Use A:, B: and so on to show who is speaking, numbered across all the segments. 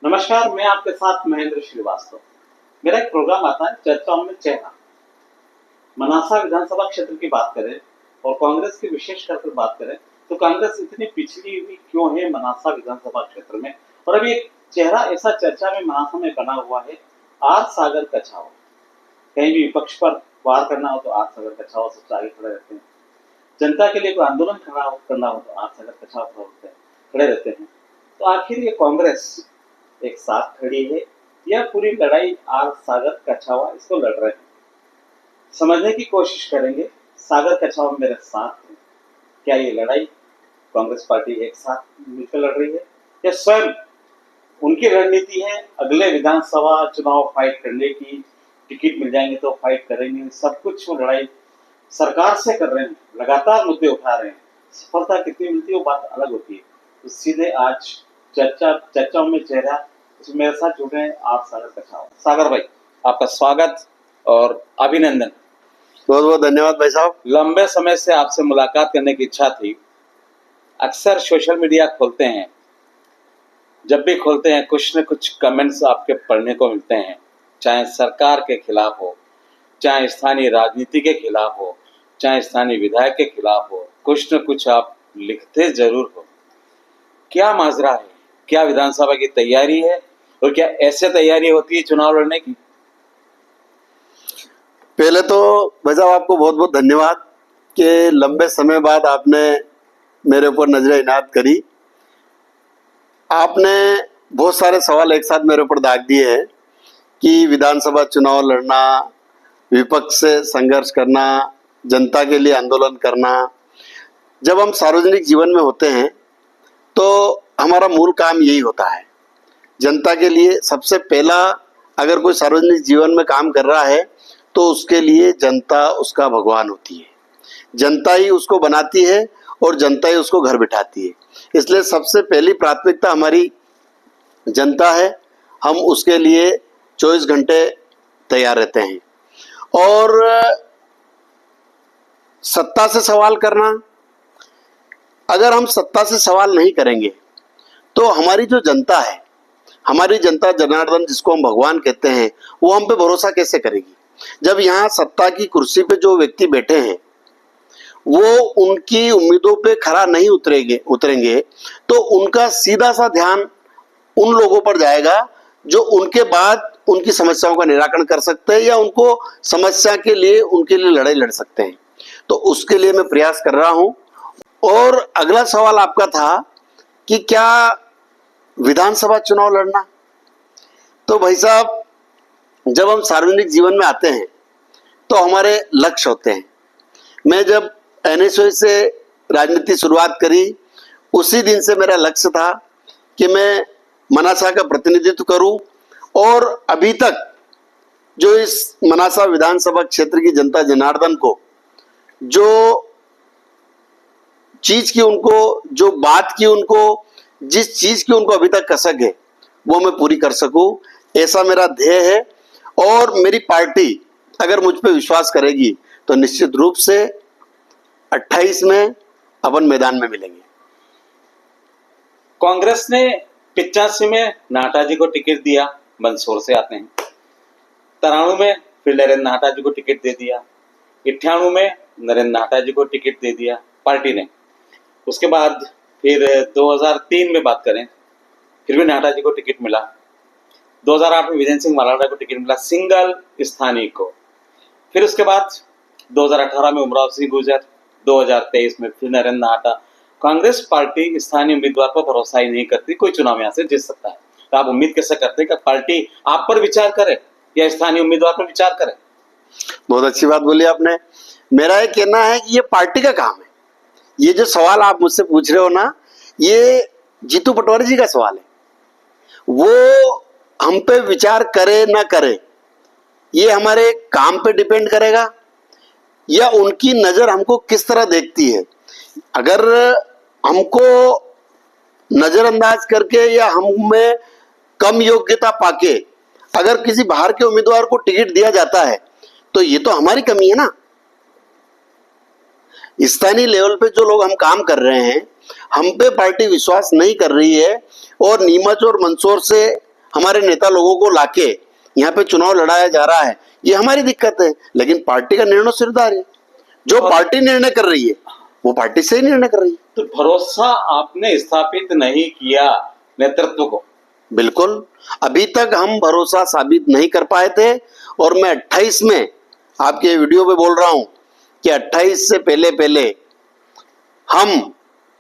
A: नमस्कार, मैं आपके साथ महेंद्र श्रीवास्तव। मेरा एक प्रोग्राम आता है चर्चाओं में चेहरा। मनासा विधानसभा क्षेत्र की बात करें और कांग्रेस की विशेष करके बात करें तो कांग्रेस इतनी पिछड़ी हुई क्यों है मनासा विधानसभा क्षेत्र में। और अभी एक चेहरा ऐसा चर्चा में मनासा में बना हुआ है, आर सागर कछावा। कहीं भी विपक्ष पर वार करना हो तो आर सागर कछावा सबसे आगे खड़े रहते हैं। जनता के लिए कोई आंदोलन करना हो तो आर सागर कछावा खड़े रहते हैं। तो आखिर ये कांग्रेस एक साथ खड़ी है या पूरी लड़ाई आर सागर कछावा इसको लड़ रहे हैं, समझने की कोशिश करेंगे। सागर कछावा मेरे साथ है। क्या ये लड़ाई कांग्रेस पार्टी एक साथ मिलकर लड़ रही है या स्वयं उनकी रणनीति है अगले विधानसभा चुनाव फाइट करने की, टिकट मिल जाएंगे तो फाइट करेंगे, सब कुछ वो लड़ाई सरकार से कर रहे हैं, लगातार मुद्दे उठा रहे हैं। सफलता कितनी मिलती है वो बात अलग होती है। तो सीधे आज चर्चाओं में चेहरा मेरे साथ जुड़े हैं आप सागर कछावा। सागर भाई, आपका स्वागत और अभिनंदन।
B: बहुत बहुत धन्यवाद भाई साहब।
A: लंबे समय से आपसे मुलाकात करने की इच्छा थी। अक्सर सोशल मीडिया खोलते हैं, जब भी खोलते हैं कुछ न कुछ कमेंट्स आपके पढ़ने को मिलते हैं, चाहे सरकार के खिलाफ हो, चाहे स्थानीय राजनीति के खिलाफ हो, चाहे स्थानीय विधायक के खिलाफ हो, कुछ न कुछ आप लिखते जरूर हो। क्या माजरा है? क्या विधानसभा की तैयारी है और क्या ऐसे तैयारी होती है चुनाव लड़ने की?
B: पहले तो भाई साहब आपको बहुत बहुत धन्यवाद कि लंबे समय बाद आपने मेरे ऊपर नजर इनायत करी। आपने बहुत सारे सवाल एक साथ मेरे ऊपर दाग दिए हैं कि विधानसभा चुनाव लड़ना, विपक्ष से संघर्ष करना, जनता के लिए आंदोलन करना। जब हम सार्वजनिक जीवन में होते हैं तो हमारा मूल काम यही होता है, जनता के लिए। सबसे पहला अगर कोई सार्वजनिक जीवन में काम कर रहा है तो उसके लिए जनता उसका भगवान होती है। जनता ही उसको बनाती है और जनता ही उसको घर बिठाती है। इसलिए सबसे पहली प्राथमिकता हमारी जनता है। हम उसके लिए 24 घंटे तैयार रहते हैं। और सत्ता से सवाल करना, अगर हम सत्ता से सवाल नहीं करेंगे तो हमारी जो जनता है, हमारी जनता जनार्दन जिसको हम भगवान कहते हैं, वो हम पे भरोसा कैसे करेगी? जब यहाँ सत्ता की कुर्सी पे जो व्यक्ति बैठे हैं वो उनकी उम्मीदों पे खरा नहीं उतरेंगे तो उनका सीधा सा ध्यान उन लोगों पर जाएगा जो उनके बाद उनकी समस्याओं का निराकरण कर सकते हैं या उनको समस्या के लिए उनके लिए लड़ाई लड़ सकते हैं। तो उसके लिए मैं प्रयास कर रहा हूं। और अगला सवाल आपका था कि क्या विधानसभा चुनाव लड़ना। तो भाई साहब, जब हम सार्वजनिक जीवन में आते हैं तो हमारे लक्ष्य होते हैं। मैं जब एनएसयूआई से राजनीति शुरुआत करी उसी दिन से मेरा लक्ष्य था कि मैं मनासा का प्रतिनिधित्व करूं और अभी तक जो इस मनासा विधानसभा क्षेत्र की जनता जनार्दन को जो चीज की उनको, जो बात की उनको, जिस चीज की उनको अभी तक कसक है वो मैं पूरी कर सकूं, ऐसा मेरा ध्येय है। और मेरी पार्टी अगर मुझ पे विश्वास करेगी तो निश्चित रूप से 28 में अपन मैदान में मिलेंगे।
A: कांग्रेस ने 85 में नाटा जी को टिकट दिया, मंदसौर से आते हैं। 93 में फिर नरेंद्र नाटा जी को टिकट दे दिया। 98 में नरेंद्र नाटा जी को टिकट दे दिया पार्टी ने। उसके बाद फिर 2003 में बात करें, फिर भी नाटा जी को टिकट मिला। 2008 में विजय सिंह मालाडा को टिकट मिला, सिंगल स्थानीय को। फिर उसके बाद 2018 में उमराव सिंह गुर्जर, 2023 में फिर नरेंद्र नाटा। कांग्रेस पार्टी स्थानीय उम्मीदवार पर भरोसा ही नहीं करती, कोई चुनाव यहाँ से जीत सकता है। तो आप उम्मीद कैसे करते हैं कि पार्टी आप पर विचार करे या स्थानीय उम्मीदवार पर विचार करे?
B: बहुत अच्छी बात बोली आपने। मेरा ये कहना है कि ये पार्टी का काम है। ये जो सवाल आप मुझसे पूछ रहे हो ना, ये जीतू पटवारी जी का सवाल है। वो हम पे विचार करे ना करे ये हमारे काम पे डिपेंड करेगा या उनकी नजर हमको किस तरह देखती है। अगर हमको नजरअंदाज करके या हम में कम योग्यता पाके अगर किसी बाहर के उम्मीदवार को टिकट दिया जाता है तो ये तो हमारी कमी है ना। स्थानीय लेवल पे जो लोग हम काम कर रहे हैं, हम पे पार्टी विश्वास नहीं कर रही है और नीमच और मंदसौर से हमारे नेता लोगों को लाके यहाँ पे चुनाव लड़ाया जा रहा है, ये हमारी दिक्कत है। लेकिन पार्टी का निर्णय सिरदार है, जो पार्टी निर्णय कर रही है वो पार्टी से ही निर्णय कर रही है।
A: तो भरोसा आपने स्थापित नहीं किया नेतृत्व को।
B: बिल्कुल, अभी तक हम भरोसा साबित नहीं कर पाए थे, और मैं 28 में आपके वीडियो पे बोल रहा हूं कि 28 से पहले पहले हम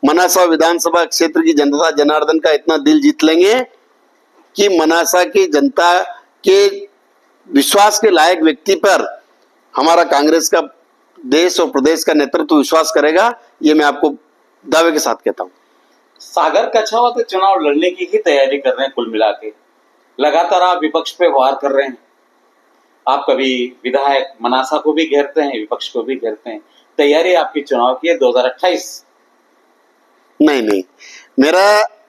B: मनासा विधानसभा क्षेत्र की जनता जनार्दन का इतना दिल जीत लेंगे कि मनासा की जनता के विश्वास के लायक व्यक्ति पर हमारा कांग्रेस का देश और प्रदेश का नेतृत्व विश्वास करेगा। ये मैं आपको दावे के साथ कहता हूँ।
A: सागर कछावा तो चुनाव लड़ने की ही तैयारी कर रहे हैं। कुल मिला के लगातार आप विपक्ष पे वार कर रहे हैं। आप कभी विधायक मनासा को भी घेरते हैं, विपक्ष को भी घेरते हैं। तैयारी आपकी चुनाव की है 2028।
B: नहीं, मेरा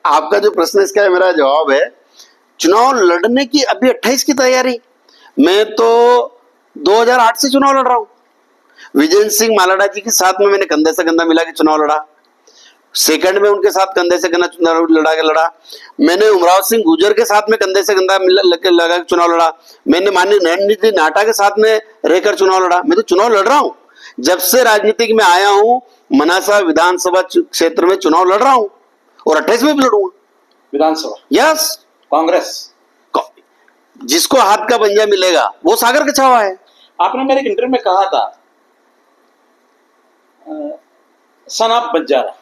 B: आपका जो प्रश्न है इसका मेरा जवाब है, चुनाव लड़ने की अभी 28 की तैयारी। मैं तो 2008 से चुनाव लड़ रहा हूं। विजय सिंह मालाडा जी के साथ में मैंने कंधे से कंधा मिला के चुनाव लड़ा। सेकंड में उनके साथ कंधे से कंधा चुनाव लड़ा। मैंने उमराव सिंह गुर्जर के साथ में कंधे से कंधा लगा के चुनाव लड़ा। मैंने माननीय नरेंद्र नाटा के साथ में रहकर चुनाव लड़ा। मैं तो चुनाव लड़ रहा हूं। जब से राजनीतिक में आया हूं, मनासा विधानसभा क्षेत्र में चुनाव लड़ रहा हूं, और 28 में भी लड़ूंगा
A: विधानसभा।
B: यस,
A: कांग्रेस
B: जिसको हाथ का पंजा मिलेगा वो सागर कछावा है।
A: आपने मेरे इंटरव्यू में कहा था सन ऑफ बंजारा,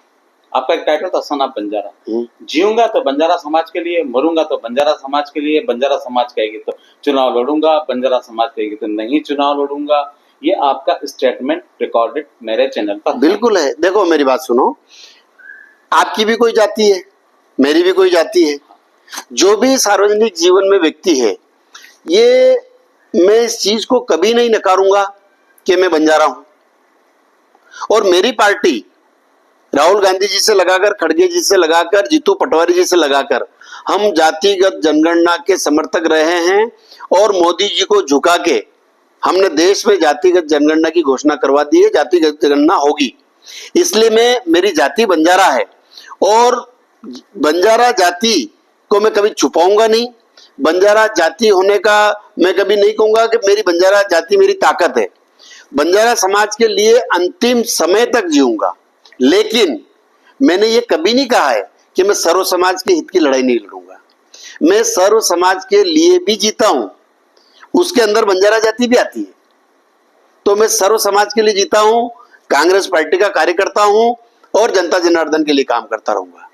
A: आपका एक टाइटल था सन ऑफ बंजारा। जीऊंगा तो बंजारा समाज के लिए, मरूंगा तो बंजारा समाज के लिए। बंजारा समाज कहेगी तो चुनाव लड़ूंगा, बंजारा समाज कहेगी तो नहीं चुनाव लड़ूंगा। ये आपका स्टेटमेंट रिकॉर्डेड मेरे चैनल पर
B: बिल्कुल है। देखो मेरी बात सुनो, आपकी भी कोई जाति है, मेरी भी कोई जाति है। जो भी सार्वजनिक जीवन में व्यक्ति है, ये मैं इस चीज को कभी नहीं नकारूंगा कि मैं बंजारा हूं। और मेरी पार्टी राहुल गांधी जी से लगाकर, खड़गे जी से लगाकर, जीतू पटवारी जी से लगाकर हम जातिगत जनगणना के समर्थक रहे हैं। और मोदी जी को झुका के हमने देश में जातिगत जनगणना की घोषणा करवा दी है। जातिगत जनगणना होगी, इसलिए मेरी जाति बंजारा है। और बंजारा जाति को मैं कभी छुपाऊंगा नहीं। बंजारा जाति होने का मैं कभी नहीं कहूंगा कि मेरी बंजारा जाति मेरी ताकत है। बंजारा समाज के लिए अंतिम समय तक जीऊंगा। लेकिन मैंने ये कभी नहीं कहा है कि मैं सर्व समाज के हित की लड़ाई नहीं लड़ूंगा। मैं सर्व समाज के लिए भी जीता हूं, उसके अंदर बंजारा जाति भी आती है। तो मैं सर्व समाज के लिए जीता हूं, कांग्रेस पार्टी का कार्यकर्ता हूं, और जनता जनार्दन के लिए काम करता रहूंगा।